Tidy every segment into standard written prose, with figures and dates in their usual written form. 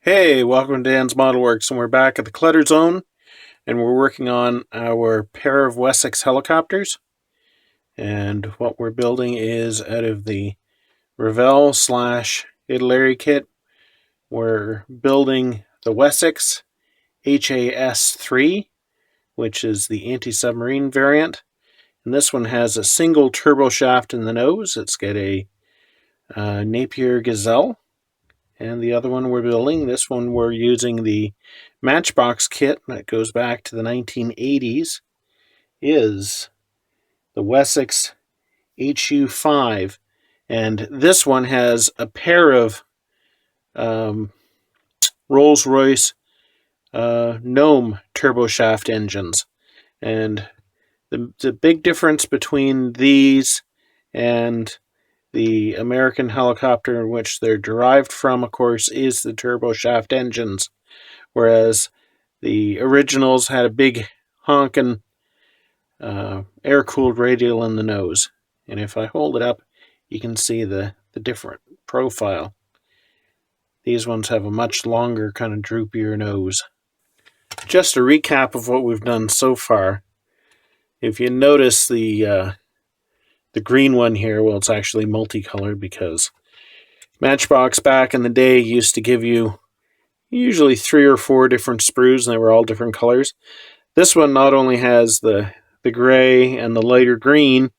Hey, welcome to Dan's Model Works, and we're back at the Clutter Zone, and we're working on our pair of Wessex helicopters. And what we're building is out of the Revell/Italeri kit. We're building the Wessex HAS3, which is the anti-submarine variant. And this one has a single turbo shaft in the nose. It's got a Napier Gazelle. And the other one we're building, this one we're using the Matchbox kit that goes back to the 1980s, is the Wessex HU5. And this one has a pair of Rolls-Royce Gnome turboshaft engines. And the big difference between these and the American helicopter in which they're derived from, of course, is the turboshaft engines, whereas the originals had a big honking air-cooled radial in the nose. And if I hold it up, you can see the different profile. These ones have a much longer, kind of droopier nose. Just a recap of what we've done so far. If you notice the green one here, well, it's actually multicolored because Matchbox back in the day used to give you usually 3 or 4 different sprues, and they were all different colors. This one not only has the gray and the lighter green,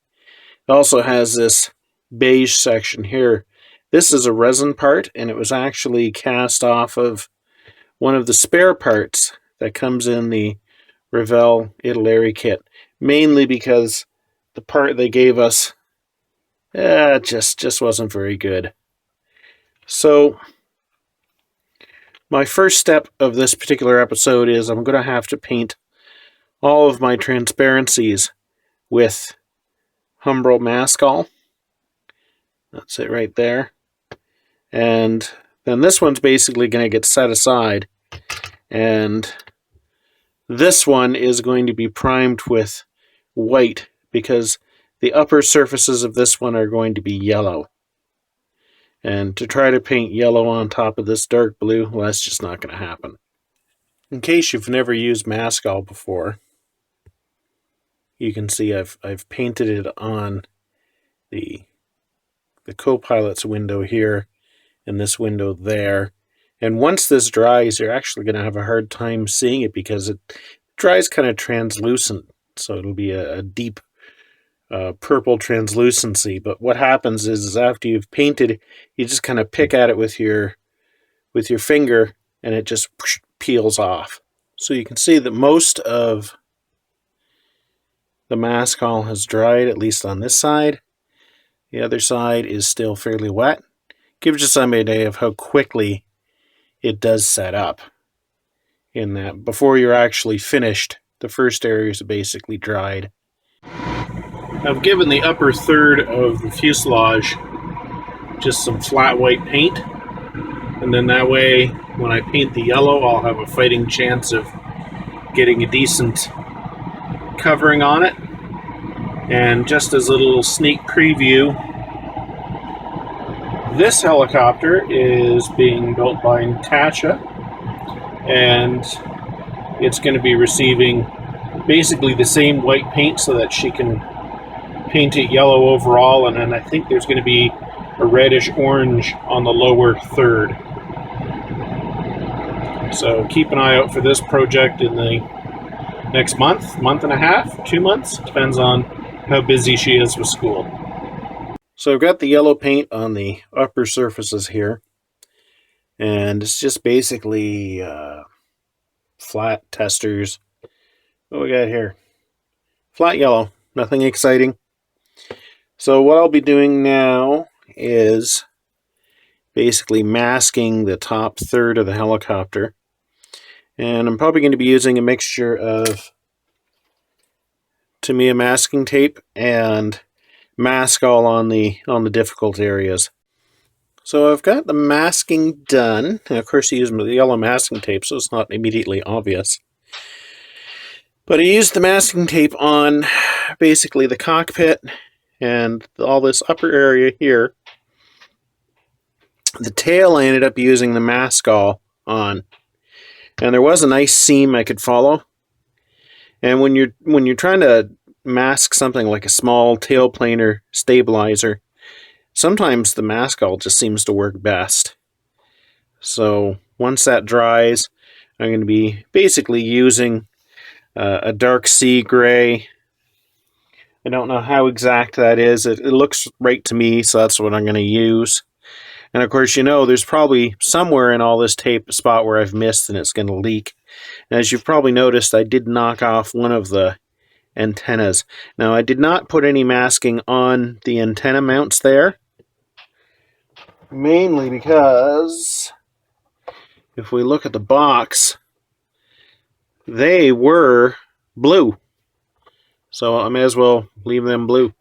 it also has this beige section here. This is a resin part, and it was actually cast off of one of the spare parts that comes in the Revell Italeri kit, mainly because the part they gave us just wasn't very good. So my first step of this particular episode is I'm going to have to paint all of my transparencies with Humbrol Mascol. That's it right there. And then this one's basically going to get set aside. And this one is going to be primed with white because the upper surfaces of this one are going to be yellow. And to try to paint yellow on top of this dark blue, well, that's just not going to happen. In case you've never used Mascol before, you can see I've painted it on the co-pilot's window here and this window there. And once this dries, you're actually going to have a hard time seeing it because it dries kind of translucent. So it'll be a deep purple translucency. But what happens is after you've painted, you just kind of pick at it with your finger, and it just peels off. So you can see that most of the Mascol has dried, at least on this side. The other side is still fairly wet. Gives you some idea of how quickly it does set up. In that, before you're actually finished, the first areas are basically dried. I've given the upper third of the fuselage just some flat white paint, and then that way when I paint the yellow, I'll have a fighting chance of getting a decent covering on it. And just as a little sneak preview, this helicopter is being built by Natasha, and it's going to be receiving basically the same white paint so that she can paint it yellow overall, and then I think there's going to be a reddish orange on the lower third. So keep an eye out for this project in the next month and a half, 2 months, depends on how busy she is with school. So I've got the yellow paint on the upper surfaces here, and it's just basically flat testers. What we got here? Flat yellow, nothing exciting. So what I'll be doing now is basically masking the top third of the helicopter. And I'm probably going to be using a mixture of Tamiya masking tape and Mascol on the difficult areas. So I've got the masking done. And of course I use the yellow masking tape, so it's not immediately obvious. But I used the masking tape on basically the cockpit and all this upper area here. The tail I ended up using the Mascol on. And there was a nice seam I could follow. And when you're trying to mask something like a small tailplaner stabilizer, sometimes the mask all just seems to work best. So once that dries, I'm going to be basically using a dark sea gray. I don't know how exact that is. It looks right to me, so that's what I'm going to use. And of course, there's probably somewhere in all this tape a spot where I've missed and it's going to leak. And as you've probably noticed, I did knock off one of the antennas. Now, I did not put any masking on the antenna mounts there, mainly because if we look at the box, they were blue. So I may as well leave them blue.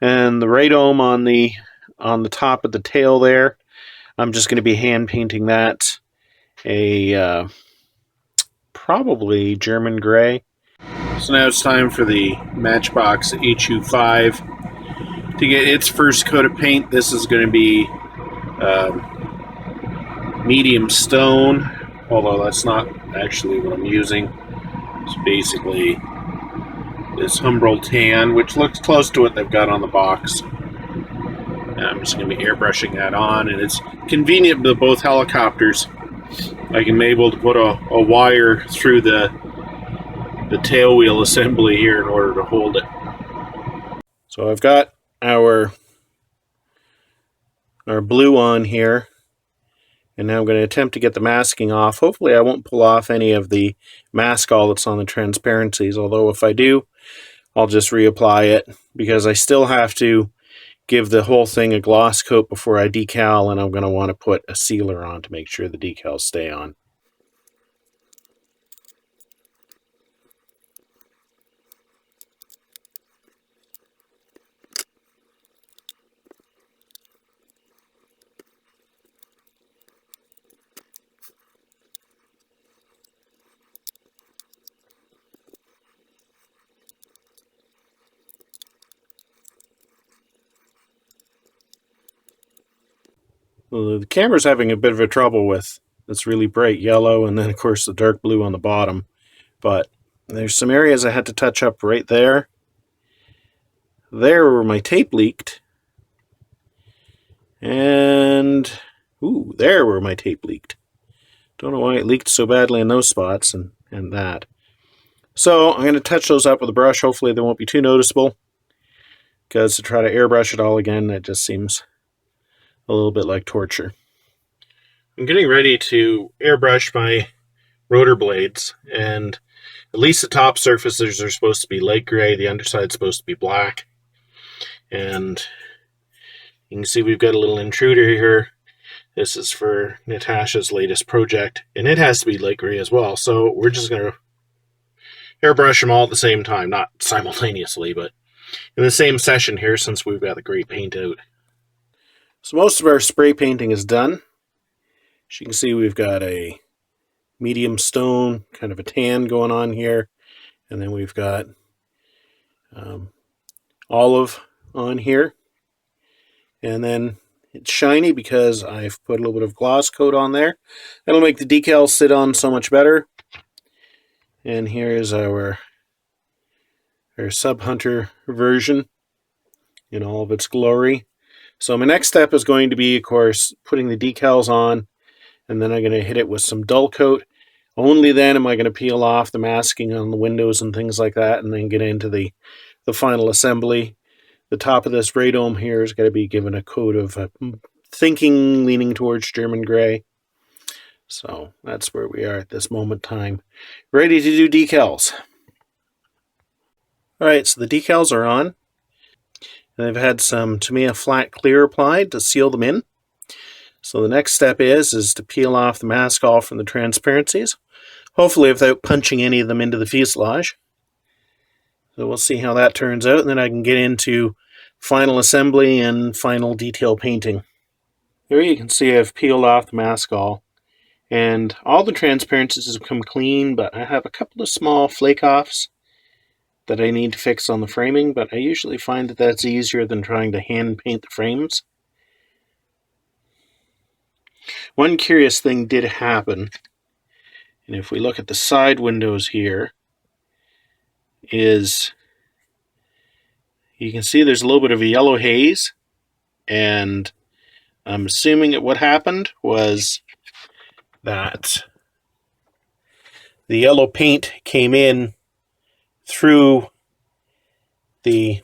And the radome on the top of the tail there, I'm just going to be hand painting that a probably German gray. So now it's time for the Matchbox HU5 to get its first coat of paint. This is going to be medium stone, although that's not actually what I'm using. It's basically this Humbrol tan, which looks close to what they've got on the box. And I'm just going to be airbrushing that on, and it's convenient with both helicopters. I can be able to put a wire through the tail wheel assembly here in order to hold it. So I've got our blue on here, and now I'm going to attempt to get the masking off. Hopefully I won't pull off any of the mask all that's on the transparencies, although if I do, I'll just reapply it, because I still have to give the whole thing a gloss coat before I decal, and I'm going to want to put a sealer on to make sure the decals stay on. Well, the camera's having a bit of a trouble with this really bright yellow, and then of course the dark blue on the bottom. But there's some areas I had to touch up right there. There where my tape leaked. And there where my tape leaked. Don't know why it leaked so badly in those spots and that. So I'm going to touch those up with a brush. Hopefully they won't be too noticeable, because to try to airbrush it all again, that just seems a little bit like torture. I'm getting ready to airbrush my rotor blades, and at least the top surfaces are supposed to be light gray, the underside's supposed to be black. And you can see we've got a little intruder here. This is for Natasha's latest project, and it has to be light gray as well. So we're just going to airbrush them all at the same time, not simultaneously, but in the same session here, since we've got the gray paint out. So most of our spray painting is done. As you can see, we've got a medium stone, kind of a tan going on here, and then we've got olive on here, and then it's shiny because I've put a little bit of gloss coat on there. That'll make the decals sit on so much better. And here's our Sub Hunter version in all of its glory. So my next step is going to be, of course, putting the decals on, and then I'm going to hit it with some dull coat. Only then am I going to peel off the masking on the windows and things like that, and then get into the final assembly. The top of this radome here is going to be given a coat of thinking leaning towards German gray. So that's where we are at this moment in time. Ready to do decals. Alright, so the decals are on. And I've had some Tamiya flat clear applied to seal them in. So the next step is to peel off the mask off from the transparencies, hopefully without punching any of them into the fuselage. So we'll see how that turns out, and then I can get into final assembly and final detail painting. There you can see I've peeled off the mask all, and all the transparencies have come clean, but I have a couple of small flake-offs that I need to fix on the framing, but I usually find that that's easier than trying to hand paint the frames. One curious thing did happen, and if we look at the side windows here, is you can see there's a little bit of a yellow haze, and I'm assuming that what happened was that the yellow paint came in through the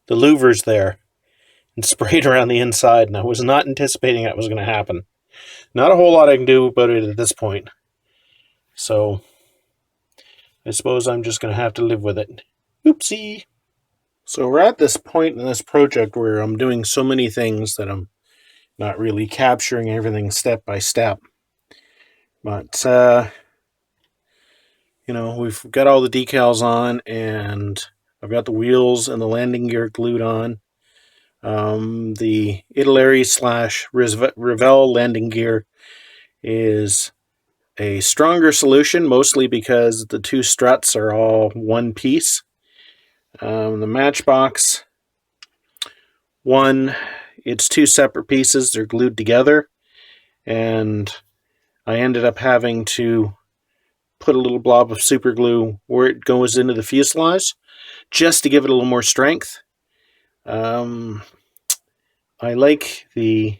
louvers there and sprayed around the inside, and I was not anticipating that was going to happen. Not a whole lot I can do about it at this point, so I suppose I'm just going to have to live with it. Oopsie! So we're at this point in this project where I'm doing so many things that I'm not really capturing everything step by step. But, we've got all the decals on, and I've got the wheels and the landing gear glued on. The Italeri / Revell landing gear is a stronger solution, mostly because the two struts are all one piece. The Matchbox one, it's two separate pieces. They're glued together, and I ended up having to put a little blob of super glue where it goes into the fuselage just to give it a little more strength. I like the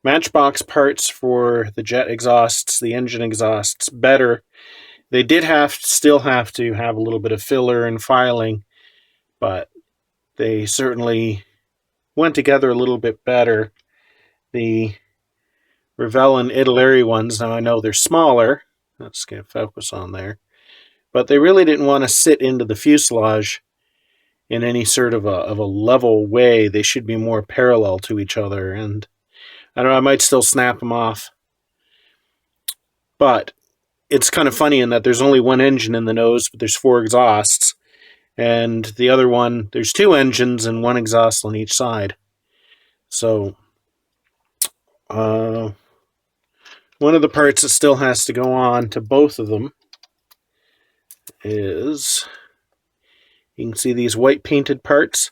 Matchbox parts for the jet exhausts, the engine exhausts, better. They did still have to have a little bit of filler and filing, but they certainly went together a little bit better. The Revell and Italeri ones, now I know they're smaller. Let's get focus on there. But they really didn't want to sit into the fuselage in any sort of a level way. They should be more parallel to each other, and I don't know, I might still snap them off. But it's kind of funny in that there's only one engine in the nose, but there's four exhausts. And the other one, there's two engines and one exhaust on each side. So, one of the parts that still has to go on to both of them is, you can see these white painted parts.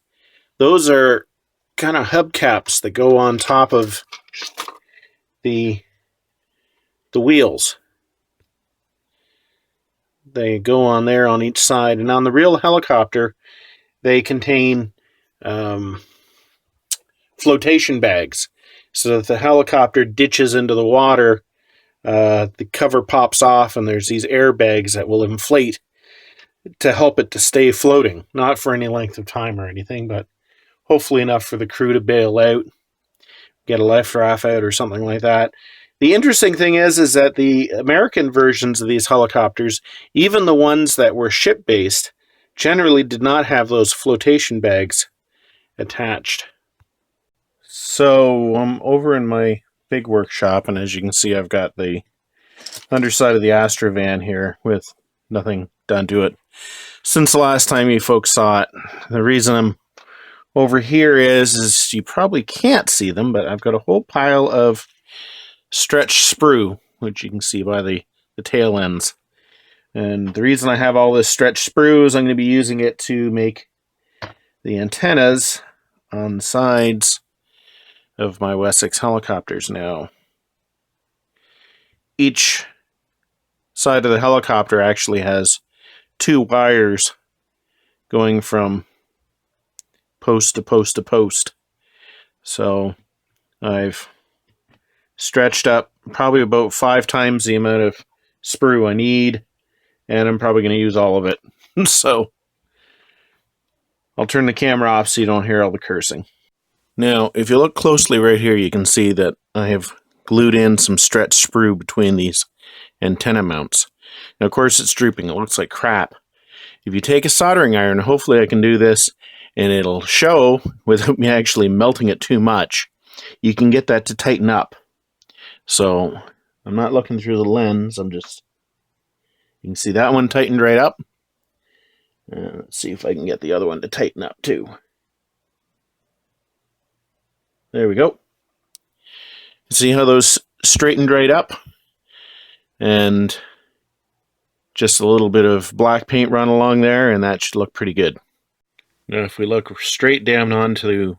Those are kind of hubcaps that go on top of the wheels. They go on there on each side, and on the real helicopter, they contain flotation bags, so that the helicopter ditches into the water, the cover pops off, and there's these airbags that will inflate to help it to stay floating. Not for any length of time or anything, but hopefully enough for the crew to bail out, get a life raft out or something like that. The interesting thing is that the American versions of these helicopters, even the ones that were ship-based, generally did not have those flotation bags attached. So I'm over in my big workshop, and as you can see, I've got the underside of the Astrovan here with nothing done to it since the last time you folks saw it. The reason I'm over here is you probably can't see them, but I've got a whole pile of stretched sprue, which you can see by the tail ends. And the reason I have all this stretched sprue is I'm going to be using it to make the antennas on the sides of my Wessex helicopters now. Each side of the helicopter actually has two wires going from post to post to post. So I've stretched up probably about 5 times the amount of sprue I need, and I'm probably going to use all of it. So I'll turn the camera off so you don't hear all the cursing. Now, if you look closely right here, you can see that I have glued in some stretched sprue between these antenna mounts. Now, of course, it's drooping. It looks like crap. If you take a soldering iron, hopefully I can do this, and it'll show without me actually melting it too much. You can get that to tighten up. So I'm not looking through the lens. You can see that one tightened right up. Let's see if I can get the other one to tighten up too. There we go. See how those straightened right up? And just a little bit of black paint run along there, and that should look pretty good. Now if we look straight down onto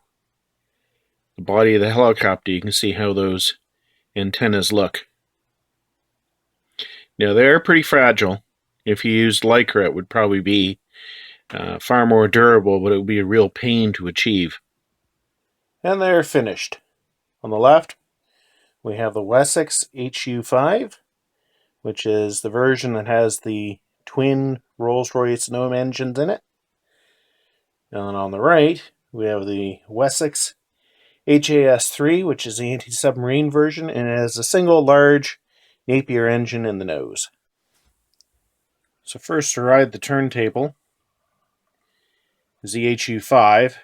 the body of the helicopter, you can see how those antennas look. Now, they're pretty fragile. If you used Lycra, it would probably be far more durable, but it would be a real pain to achieve. And they're finished. On the left, we have the Wessex HU5, which is the version that has the twin Rolls-Royce Gnome engines in it. And on the right, we have the Wessex HAS3, which is the anti-submarine version, and it has a single large Napier engine in the nose. So first to ride the turntable is the HU5,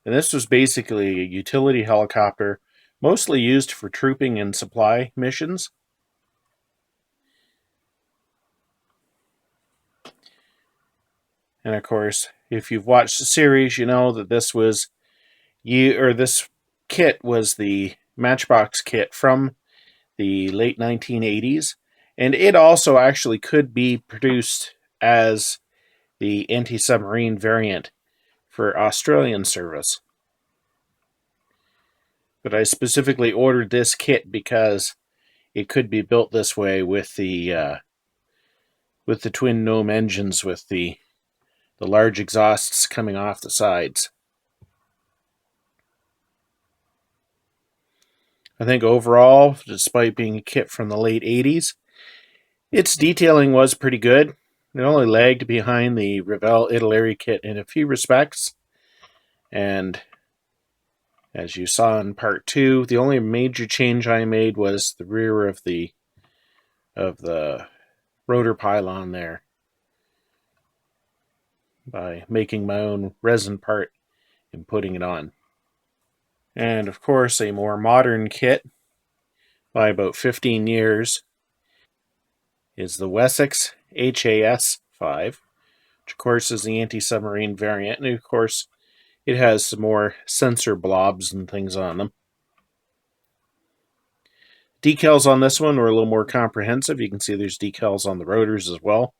and this was basically a utility helicopter, mostly used for trooping and supply missions. And of course, if you've watched the series, you know that this kit was the Matchbox kit from the late 1980s, and it also actually could be produced as the anti-submarine variant for Australian service. But I specifically ordered this kit because it could be built this way with the twin Gnome engines with the large exhausts coming off the sides. I think overall, despite being a kit from the late 80s, its detailing was pretty good. It only lagged behind the Revell Italeri kit in a few respects. And as you saw in part 2, the only major change I made was the rear of the rotor pylon there, by making my own resin part and putting it on. And of course, a more modern kit by about 15 years is the Wessex HAS5, which of course is the anti-submarine variant, and of course it has some more sensor blobs and things on them. Decals on this one were a little more comprehensive. You can see there's decals on the rotors as well.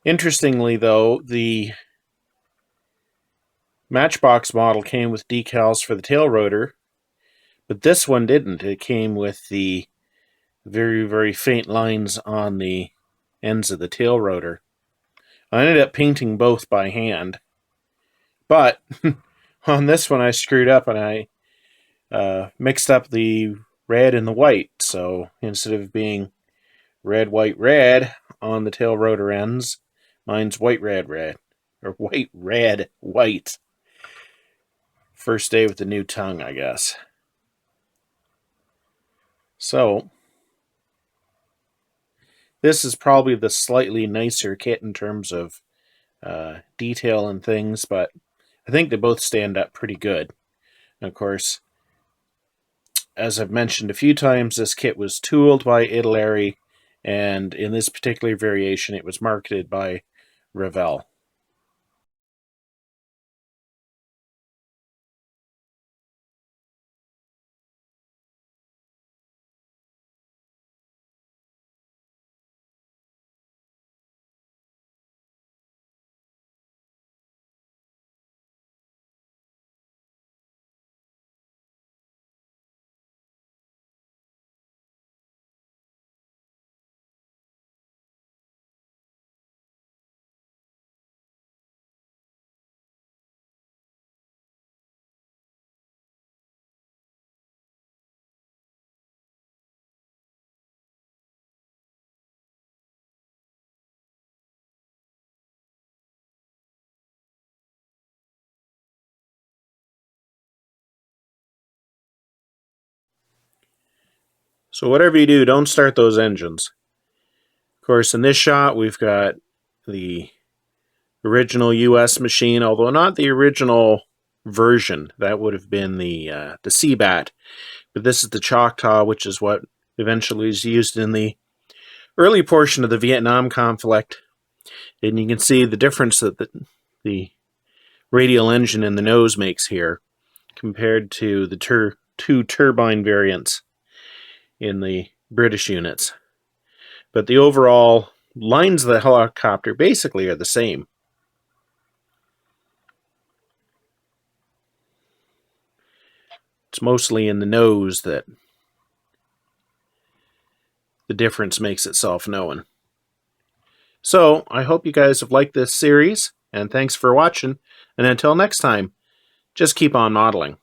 Interestingly, though, the Matchbox model came with decals for the tail rotor, but this one didn't. It came with the very, very faint lines on the ends of the tail rotor. I ended up painting both by hand, but on this one I screwed up and I mixed up the red and the white. So instead of being red, white, red on the tail rotor ends, mine's white, red, red. Or white, red, white. First day with the new tongue, I guess. So this is probably the slightly nicer kit in terms of detail and things, but I think they both stand up pretty good. And of course, as I've mentioned a few times, this kit was tooled by Italeri, and in this particular variation, it was marketed by Revell. So whatever you do, don't start those engines. Of course, in this shot, we've got the original US machine, although not the original version. That would have been the Seabat. But this is the Choctaw, which is what eventually is used in the early portion of the Vietnam conflict. And you can see the difference that the radial engine in the nose makes here compared to the two turbine variants in the British units. But the overall lines of the helicopter basically are the same. It's mostly in the nose that the difference makes itself known. So, I hope you guys have liked this series, and thanks for watching, and until next time, just keep on modeling.